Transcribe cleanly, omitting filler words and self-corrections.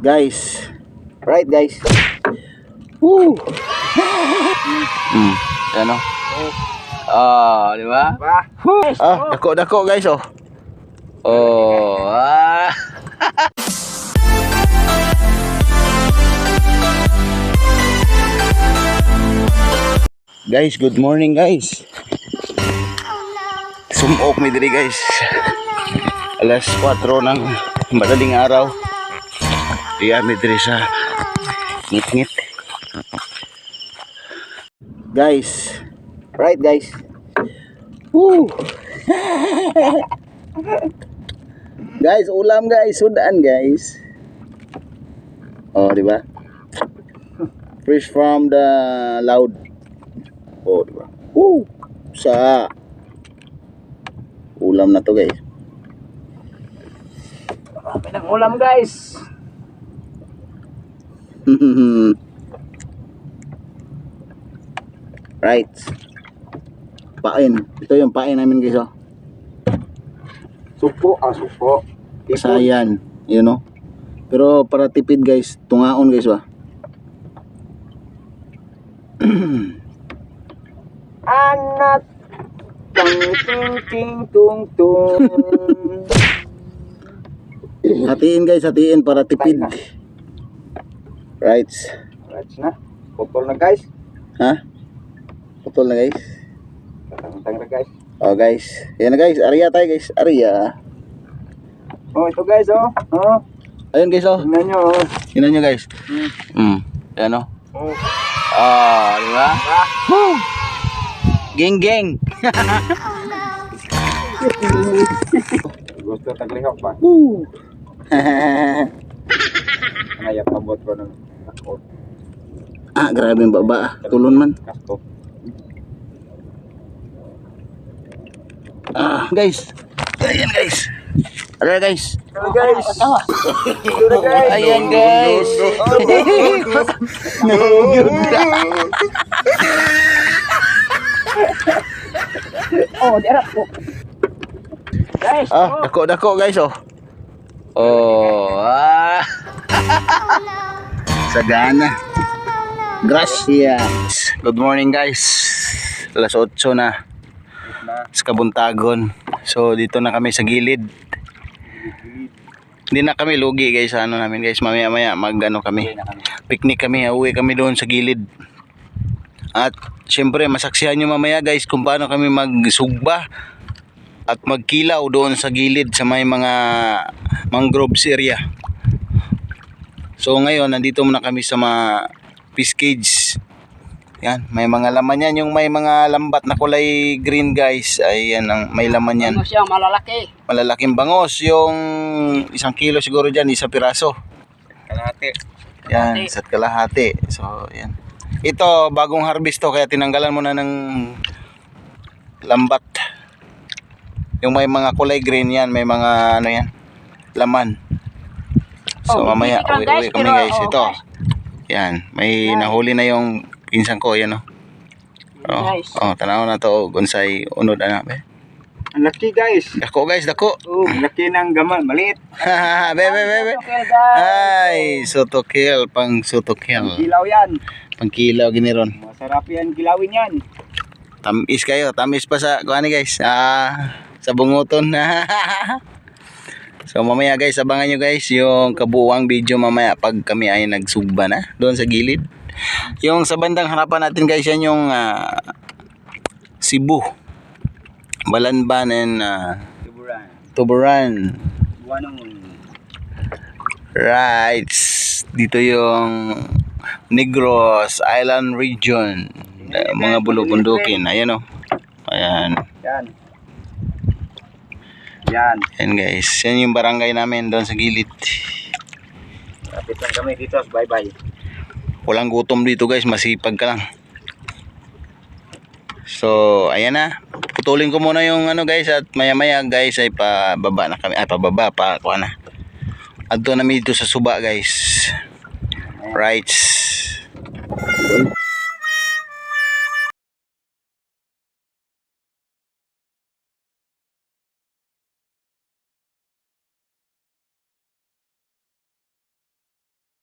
Guys. Right guys. Woo. Ano? Di ba? Dako guys oh. Guys, good morning guys. Sumok mi diri guys. Alas 4 ng madaling araw. Diya mi diri sa ngit-ngit. Guys. Right guys. Woo. Guys, ulam guys, sudan guys. Di ba? Fresh from the laut. Di ba? Woo. Sa ulam na to guys. Marami ng ulam guys. Right. Pain. Ito yung pain namin guys oh. Supo, supo. Sayan, you know. Pero para tipid guys, tungaon guys ba. Anak ting ting ting tung tung. Hatiin guys, hatiin para tipid. Right. Right na. Putol na guys. Ha? Putol na guys. Tang na guys. Guys. Yan na guys, area tayo guys, area. Ito guys Ayun guys oh. Tingnan nyo Tingnan nyo guys. Ayan oh. Di ba? Geng geng. Gusto taglihok ba? Ngayap abot ko ng takot. Grabe yung baba. Tulon man. Kasto. Guys. Ayan guys. Ayan guys. Ayan guys. Diarap po. Guys. Dako guys oh. Sagana. Gracias. Good morning guys. Alas 8 na. Sa Kabuntagon. So dito na kami sa gilid. Hindi na kami lugi guys sa ano namin guys. Mamaya kami. Picnic kami. Uwi kami doon sa gilid. At syempre masaksihan nyo mamaya guys kung paano kami magsugba at magkilaw doon sa gilid sa may mga mangroves area. So ngayon nandito muna kami sa mga fish cage. Yan, may mga laman yan. Yung may mga lambat na kulay green guys, ay yan ang may laman yan. Ano siya, malalaki. Malalaking bangos. Yung 1 kilo siguro dyan, 1 piraso. Kalahati. Yan, isa't kalahati. So yan. Ito, bagong harvest to, kaya tinanggalan mo na ng lambat. Yung may mga kulay green yan, may mga ano yan, laman. So mamaya, uwi kami guys. Ito. Yan, may nahuli na yung pinsan ko, yan oh. Tanaw na to, gunsay unod ana be. Ang laki guys. Dako guys, dako. Laki ng gamal, maliit. Be. Ay, soto kill, pang soto kill. Kilaw yan. Pang kilaw giniron. Masarap yan, kilawin yan. Tamis kayo, tamis pa sa kuani guys. Sa bunguton. So mamaya guys, abangan nyo guys yung kabuuang video mamaya pag kami ay nagsugba na doon sa gilid. Yung sa bandang harapan natin guys, yan yung Cebu, Balanban and Tuburan. Right. Dito yung Negros Island region. Mga bulubundukin. Ayan o. Ayan. Yan guys. Yan yung barangay namin doon sa gilid. Kapit lang kami dito. Bye bye. Walang gutom dito guys, masipag ka lang. So ayan na, putulin ko muna yung ano guys, at maya maya guys ay pababa na kami. Pababa pa kuha na. Adto na dito sa suba guys. Right.